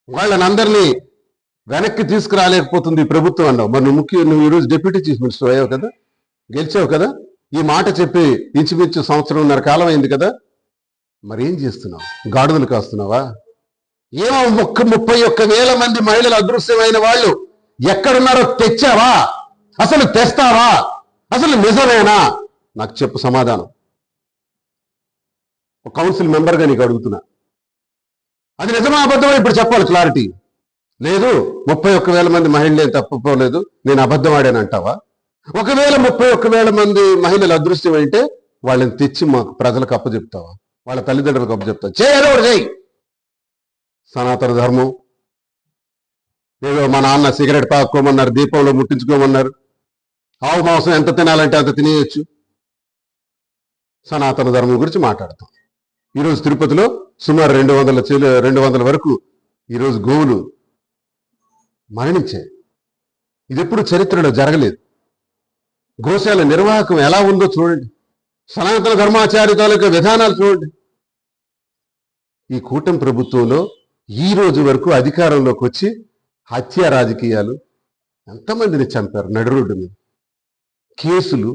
వాళ్ళని అందరినీ వెనక్కి తీసుకురాలేకపోతుంది ప్రభుత్వం అన్నావు. మరి నువ్వు ఈరోజు డిప్యూటీ చీఫ్ మినిస్టర్ అయ్యావు కదా, గెలిచావు కదా, ఈ మాట చెప్పి ఇంచుమించు 1.5 సంవత్సరం కాలం అయింది కదా, మరి ఏం చేస్తున్నావు? గాడుదలు కాస్తున్నావా? ఏమో 31,000 మంది మహిళలు అదృశ్యమైన వాళ్ళు ఎక్కడున్నారో తెచ్చావా? అసలు తెస్తావా? అసలు నిజమేనా? నాకు చెప్పు సమాధానం. ఒక కౌన్సిల్ మెంబర్గా నీకు అడుగుతున్నా, అది నిజమా అబద్ధమా ఇప్పుడు చెప్పాలి క్లారిటీ. లేదు 31,000 మంది మహిళలే తప్పుకోలేదు, నేను అబద్ధం ఆడానంటావా? ఒకవేళ 31,000 మంది మహిళలు అదృశ్యం అయితే వాళ్ళని తెచ్చి మాకు ప్రజలకు అప్పచెప్తావా? వాళ్ళ తల్లిదండ్రులకు అప్పచెప్తావా? చేయదో చేయి. సనాతన ధర్మం ఏదో మా నాన్న సిగరెట్ తాక్కోమన్నారు, దీపంలో ముట్టించుకోమన్నారు, ఆవు మాంసం ఎంత తినాలంటే అంత తినేయచ్చు. సనాతన ధర్మం గురించి మాట్లాడతాం. ఈరోజు తిరుపతిలో సుమారు 200 వరకు ఈరోజు గోవులు మరణించాయి. ఇది ఎప్పుడు చరిత్రలో జరగలేదు. గోశాల నిర్వాహకం ఎలా ఉందో చూడండి, సనాతన ధర్మాచార్య తాలూకా విధానాలు చూడండి. ఈ కూటమి ప్రభుత్వంలో ఈ రోజు వరకు అధికారంలోకి వచ్చి హత్య రాజకీయాలు, ఎంతమందిని చంపారు నడి రోడ్డు మీద, కేసులు,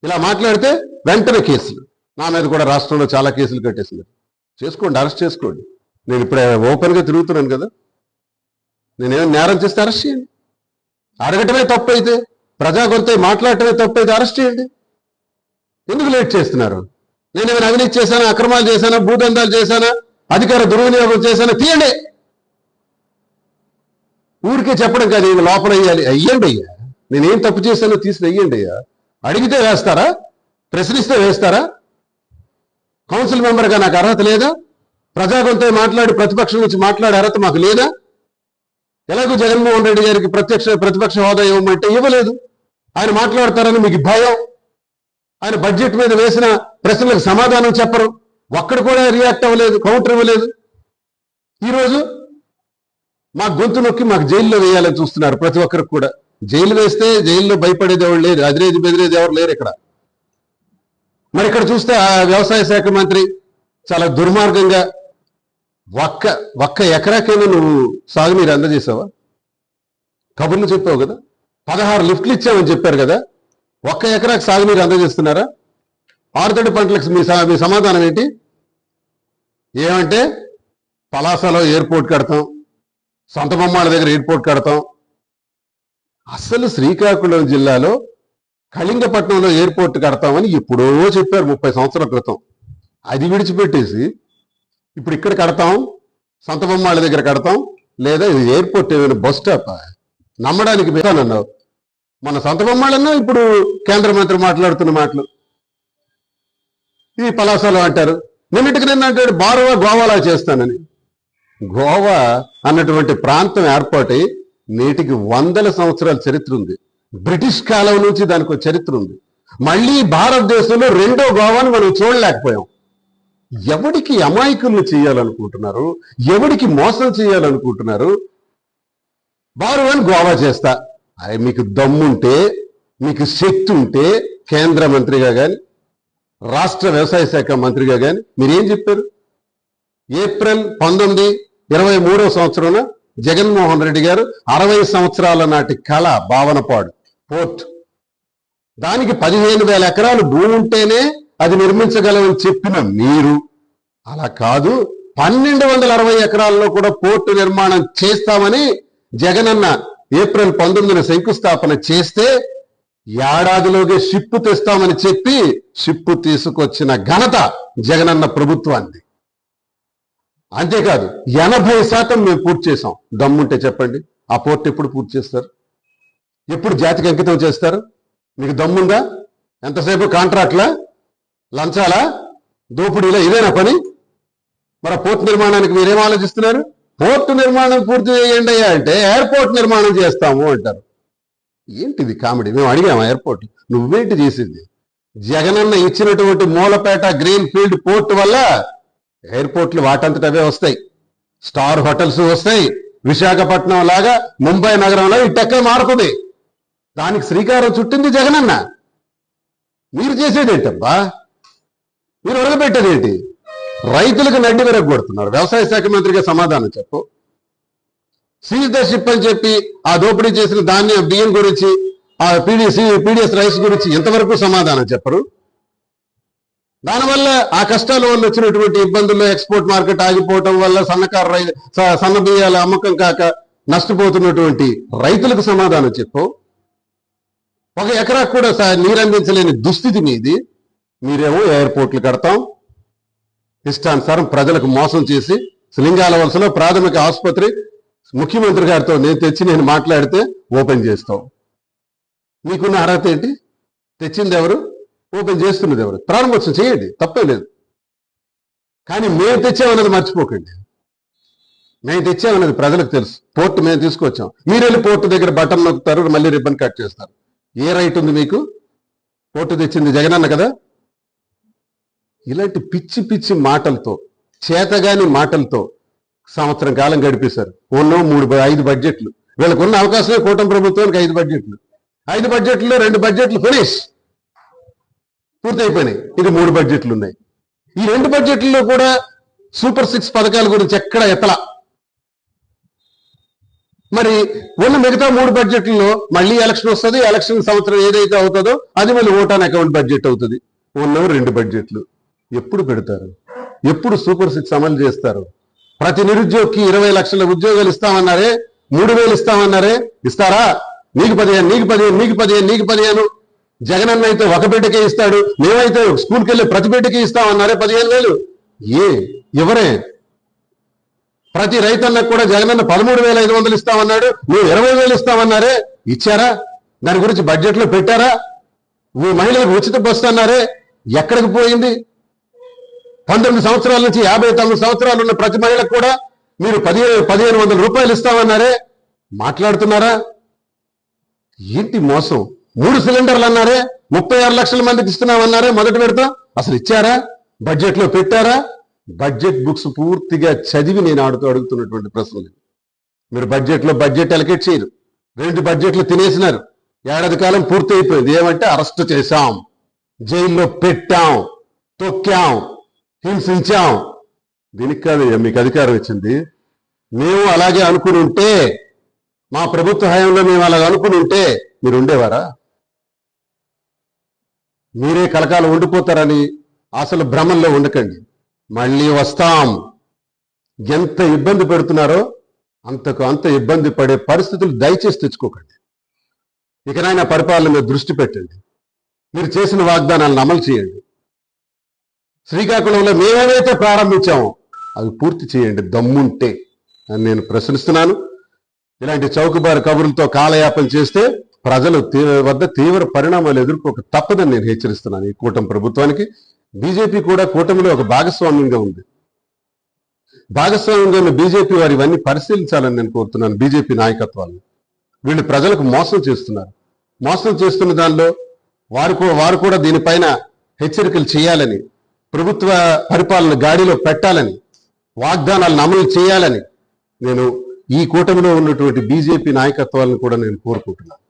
ఇలా మాట్లాడితే వెంటనే కేసులు. నా మీద కూడా రాష్ట్రంలో చాలా కేసులు కట్టేసింది. చేసుకోండి, అరెస్ట్ చేసుకోండి. నేను ఇప్పుడే ఓపెన్గా తిరుగుతున్నాను కదా, నేనేమో నేరం చేస్తే అరెస్ట్ చేయండి. అడగటమే తప్పు అయితే, ప్రజా గొంతై మాట్లాడటమే తప్పు అయితే అరెస్ట్ చేయండి. ఎందుకు లేట్ చేస్తున్నారు? నేనేమైనా అవినీతి చేశానా, అక్రమాలు చేశానా, భూదందాలు చేశానా, అధికార దుర్వినియోగం చేశానా? తీయండి. ఊరికే చెప్పడం కాదు, ఇది లోపల వేయాలి. అయ్యండి అయ్యా, నేనేం తప్పు చేశానో తీసి వెయ్యండి అయ్యా. అడిగితే వేస్తారా? ప్రశ్నిస్తే వేస్తారా? కౌన్సిల్ మెంబర్గా నాకు అర్హత లేదా? ప్రజాగొంతై మాట్లాడి ప్రతిపక్షం నుంచి మాట్లాడే అర్హత మాకు లేదా? ఎలాగో జగన్మోహన్ రెడ్డి గారికి ప్రతిపక్ష హోదా ఇవ్వమంటే ఇవ్వలేదు. ఆయన మాట్లాడతారని మీకు భయం. ఆయన బడ్జెట్ మీద వేసిన ప్రశ్నలకు సమాధానం చెప్పరు. ఒక్కడు కూడా రియాక్ట్ అవ్వలేదు, కౌంటర్ ఇవ్వలేదు. ఈరోజు మా గొంతు నొక్కి మాకు జైల్లో వేయాలని చూస్తున్నారు. ప్రతి ఒక్కరికి కూడా జైలు వేస్తే జైల్లో భయపడేది ఎవరు లేరు, అదిరేది బెదిరేది ఎవరు లేరు ఇక్కడ. మరి ఇక్కడ చూస్తే ఆ వ్యవసాయ శాఖ మంత్రి చాలా దుర్మార్గంగా ఒక్క ఎకరాకైనా నువ్వు సాగునీరు అందజేసావా? కబుర్లు చెప్పావు కదా, 16 లిఫ్ట్లు ఇచ్చామని చెప్పారు కదా, 1 ఎకరాకు సాగునీరు అందజేస్తున్నారా? ఆరుతడి పంటలకు మీ సమాధానం ఏంటి? ఏమంటే పలాసలో ఎయిర్పోర్ట్ కడతాం, సంతబొమ్మాళ్ళ దగ్గర ఎయిర్పోర్ట్ కడతాం. అసలు శ్రీకాకుళం జిల్లాలో కళింగపట్నంలో ఎయిర్పోర్ట్ కడతామని ఎప్పుడో చెప్పారు 30 సంవత్సరాల క్రితం. అది విడిచిపెట్టేసి ఇప్పుడు ఇక్కడ కడతాం, సంతబొమ్మాళ్ళ దగ్గర కడతాం, లేదా ఇది ఎయిర్పోర్ట్ ఏమైనా బస్ స్టాప్ నమ్మడానికి పెట్టానన్నావు. మన సంతబొమ్మాళ్ళన్నా ఇప్పుడు కేంద్ర మంత్రి మాట్లాడుతున్న మాటలు ఈ పలాసలో అంటారు. నిన్నటికి నిన్న అంటాడు గోవాలా చేస్తానని. గోవా అన్నటువంటి ప్రాంతం ఏర్పాటై నేటికి 100 సంవత్సరాల చరిత్ర ఉంది. బ్రిటిష్ కాలం నుంచి దానికి చరిత్ర ఉంది. మళ్ళీ భారతదేశంలో 2వ గోవాను మనం చూడలేకపోయాం. ఎవడికి అమాయకులను చేయాలనుకుంటున్నారు, ఎవడికి మోసం చేయాలనుకుంటున్నారు? అని గోవా చేస్తా. అవి మీకు దమ్ముంటే, మీకు శక్తి ఉంటే కేంద్ర మంత్రిగా కానీ రాష్ట్ర వ్యవసాయ శాఖ మంత్రిగా కానీ మీరేం చెప్పారు? ఏప్రిల్ 1923వ సంవత్సరంలో జగన్మోహన్ రెడ్డి గారు 60 సంవత్సరాల నాటి కళ భావనపాడు పోర్ట్, దానికి 15,000 ఎకరాలు భూమి ఉంటేనే అది నిర్మించగలమని చెప్పిన మీరు అలా కాదు, 1260 ఎకరాల్లో కూడా పోర్టు నిర్మాణం చేస్తామని జగనన్న ఏప్రిల్ 19న శంకుస్థాపన చేస్తే ఏడాదిలోగే షిప్పు తెస్తామని చెప్పి షిప్పు తీసుకొచ్చిన ఘనత జగనన్న ప్రభుత్వాన్ని. అంతేకాదు 80% మేము పూర్తి చేసాం. దమ్ముంటే చెప్పండి, ఆ పోర్ట్ ఎప్పుడు పూర్తి చేస్తారు? ఎప్పుడు జాతికి అంకితం చేస్తారు? మీకు దమ్ముందా? ఎంతసేపు కాంట్రాక్ట్లా, లంచాలా, దోపిడీలా? ఇదేనా పని? మరి పోర్ట్ నిర్మాణానికి మీరేం ఆలోచిస్తున్నారు? పోర్టు నిర్మాణం పూర్తి చేయండి అయ్యా అంటే ఎయిర్పోర్ట్ నిర్మాణం చేస్తాము అంటారు. ఏంటిది కామెడీ? మేము అడిగామా ఎయిర్పోర్ట్? నువ్వేంటి చేసింది? జగనన్న ఇచ్చినటువంటి మూలపేట గ్రీన్ ఫీల్డ్ పోర్ట్ వల్ల ఎయిర్పోర్ట్లు వాటంతట అవే వస్తాయి. స్టార్ హోటల్స్ వస్తాయి. విశాఖపట్నం లాగా ముంబై నగరంలో ఈ టెక్క మారుతుంది. దానికి శ్రీకారం చుట్టింది జగనన్న. మీరు చేసేదేంటబ్బా? మీరు ఒరగబెట్టేదేంటి? రైతులకు నడ్డి విరగొడుతున్నారు. వ్యవసాయ శాఖ మంత్రిగా సమాధానం చెప్పు. సీజ్ ద షిప్ అని చెప్పి ఆ దోపిడీ చేసిన ధాన్యం బియ్యం గురించి, ఆ పీడిఎస్ రైస్ గురించి ఇంతవరకు సమాధానం చెప్పరు. దానివల్ల ఆ కష్టాల వల్ల వచ్చినటువంటి ఇబ్బందుల్లో ఎక్స్పోర్ట్ మార్కెట్ ఆగిపోవటం వల్ల సన్న బియ్యాల అమ్మకం కాక నష్టపోతున్నటువంటి రైతులకు సమాధానం చెప్పు. 1 ఎకరా కూడా నీరందించలేని దుస్థితి మీది. మీరేమో ఎయిర్పోర్ట్లు కడతాం, ఇష్టానుసారం ప్రజలకు మోసం చేసి లింగాల వలసలో ప్రాథమిక ఆసుపత్రి ముఖ్యమంత్రి గారితో నేను మాట్లాడితే ఓపెన్ చేస్తాం. మీకున్న అర్హత ఏంటి? తెచ్చింది ఎవరు? ఓపెన్ చేస్తున్నది ఎవరు? ప్రారంభోత్సవం చేయండి, తప్పే లేదు. కానీ మేము తెచ్చామన్నది మర్చిపోకండి. మేము తెచ్చామన్నది ప్రజలకు తెలుసు. పోర్టు మేము తీసుకొచ్చాం. మీరు వెళ్ళి పోర్టు దగ్గర బటన్ నొక్కుతారు, మళ్ళీ రిబ్బన్ కట్ చేస్తారు. ఏ రైట్ ఉంది మీకు? పోర్టు తెచ్చింది జగనన్న కదా. ఇలాంటి పిచ్చి పిచ్చి మాటలతో, చేతగాని మాటలతో సంవత్సరం కాలం గడిపేశారు. ఉన్న 5 బడ్జెట్లు. వీళ్ళకు ఉన్న అవకాశమే కూటమి ప్రభుత్వానికి 5 బడ్జెట్లు. 5 బడ్జెట్లో 2 బడ్జెట్లు ఫినిష్ పూర్తయిపోయినాయి. ఇది 3 బడ్జెట్లు ఉన్నాయి. ఈ 2 బడ్జెట్లలో కూడా సూపర్ 6 పథకాల గురించి ఎక్కడ ఎత్తలా. మరి ఉన్న మిగతా 3 బడ్జెట్లలో మళ్ళీ ఎలక్షన్ వస్తుంది. ఎలక్షన్ సంవత్సరం ఏదైతే అవుతుందో అది మళ్ళీ ఓటాన్ అకౌంట్ బడ్జెట్ అవుతుంది. ఉన్నవి 2 బడ్జెట్లు. ఎప్పుడు పెడతారు? ఎప్పుడు సూపర్ 6 అమలు చేస్తారు? ప్రతి నిరుద్యోగికి 20 లక్షల ఉద్యోగాలు ఇస్తామన్నారే, 3,000 ఇస్తామన్నారే, ఇస్తారా? నీకు 15, నీకు 15, నీకు 15, నీకు 15. జగనన్న అయితే 1 బిడ్డకే ఇస్తాడు, మేమైతే స్కూల్కి వెళ్ళి ప్రతి బిడ్డకి ఇస్తామన్నారే 15,000. ఎవరే? ప్రతి రైతన్నకు కూడా జగనన్న 13,500 ఇస్తామన్నాడు, నువ్వు 20,000 ఇస్తామన్నారే, ఇచ్చారా? దాని గురించి బడ్జెట్లో పెట్టారా? మహిళలకు ఉచిత బస్సు అన్నారే, ఎక్కడికి పోయింది? 19 సంవత్సరాల నుంచి 59 సంవత్సరాలు ఉన్న ప్రతి మహిళకు కూడా మీరు 1,500 రూపాయలు ఇస్తామన్నారే, మాట్లాడుతున్నారా? ఏంటి మోసం? 3 సిలిండర్లు అన్నారే, 36 లక్షల మందికి ఇస్తున్నామన్నారే మొదటి విడత. అసలు ఇచ్చారా? బడ్జెట్లో పెట్టారా? బడ్జెట్ బుక్స్ పూర్తిగా చదివి నేను అడుగుతున్నటువంటి ప్రశ్నలు. మీరు బడ్జెట్ అలకేట్ చేయరు. 2 బడ్జెట్లు తినేసినారు. ఏడాది కాలం పూర్తి అయిపోయింది. ఏమంటే అరెస్ట్ చేశాం, జైల్లో పెట్టాం, తొక్కాం, హింసించాం. దీనికి కాదు మీకు అధికారం ఇచ్చింది. మేము అలాగే అనుకుని ఉంటే, మా ప్రభుత్వ హయాంలో మేము అలాగ అనుకుని ఉంటే మీరు ఉండేవారా? మీరే కలకాలం ఉండిపోతారని అసలు భ్రమంలో ఉండకండి. మళ్ళీ వస్తాం. ఎంత ఇబ్బంది పెడుతున్నారో అంత ఇబ్బంది పడే పరిస్థితులు దయచేసి తెచ్చుకోకండి. ఇకనైనా పరిపాలన మీద దృష్టి పెట్టండి. మీరు చేసిన వాగ్దానాలను అమలు చేయండి. శ్రీకాకుళంలో మేమేమైతే ప్రారంభించామో అవి పూర్తి చేయండి దమ్ముంటే అని నేను ప్రశ్నిస్తున్నాను. ఇలాంటి చౌకబారు కబుర్లతో కాలయాపన చేస్తే ప్రజలు వద్ద తీవ్ర పరిణామాలు ఎదుర్కోక తప్పదని నేను హెచ్చరిస్తున్నాను ఈ కూటమి ప్రభుత్వానికి. బీజేపీ కూడా కూటమిలో ఒక భాగస్వామ్యంగా ఉంది. భాగస్వామ్యంగా ఉన్న బీజేపీ వారు ఇవన్నీ పరిశీలించాలని నేను కోరుతున్నాను. బీజేపీ నాయకత్వాన్ని వీళ్ళు ప్రజలకు మోసం చేస్తున్నారు. మోసం చేస్తున్న దానిలో వారు కూడా దీనిపైన హెచ్చరికలు చేయాలని, ప్రభుత్వ పరిపాలన గాడిలో పెట్టాలని, వాగ్దానాలను అమలు చేయాలని నేను ఈ కూటమిలో ఉన్నటువంటి బీజేపీ నాయకత్వాలను కూడా నేను కోరుకుంటున్నాను.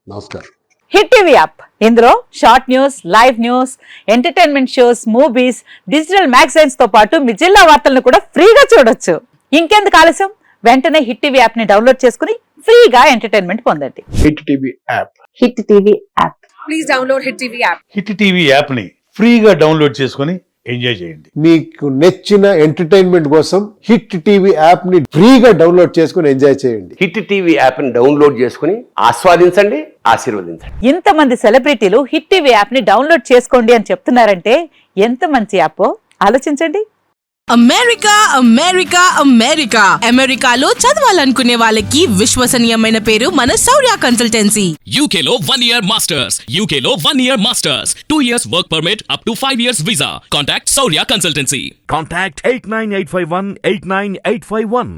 నమస్కారం. హిట్ టీవీ యాప్, ఇందులో short news, live news, entertainment shows, movies, digital magazines తో పాటు మీ జిల్లా వార్తలను కూడా ఫ్రీగా చూడొచ్చు. ఇంకెందుకు ఆలస్యం? వెంటనే హిట్ టీవీ యాప్ ని డౌన్లోడ్ చేసుకుని ఫ్రీగా ఎంటర్టైన్మెంట్ పొందండి. Hit TV app. Hit TV app. Please download hit TV app. Hit TV app ని ఫ్రీగా డౌన్లోడ్ చేసుకుని ఎంజాయ్ చేయండి. మీకు నచ్చిన ఎంటర్టైన్మెంట్ కోసం హిట్ టీవీ యాప్ ని ఫ్రీగా డౌన్లోడ్ చేసుకుని ఎంజాయ్ చేయండి. హిట్ టీవీ యాప్ ని డౌన్లోడ్ చేసుకుని ఆస్వాదించండి, ఆశీర్వదించండి. ఇంతమంది సెలబ్రిటీలు హిట్ టీవీ యాప్ ని డౌన్లోడ్ చేసుకోండి అని చెప్తున్నారంటే ఎంత మంచి యాప్ ఆలోచించండి. అమెరికా అమెరికా అమెరికా అమెరికాలో చదవాలనుకునే వాళ్ళకి విశ్వసనీయమైన పేరు మన శౌర్య కన్సల్టెన్సీ. UK లో 1 year masters, UK లో 1 year masters, 2 years work permit up to 5 years visa. Contact Saurya Consultancy. Contact 89851 89851.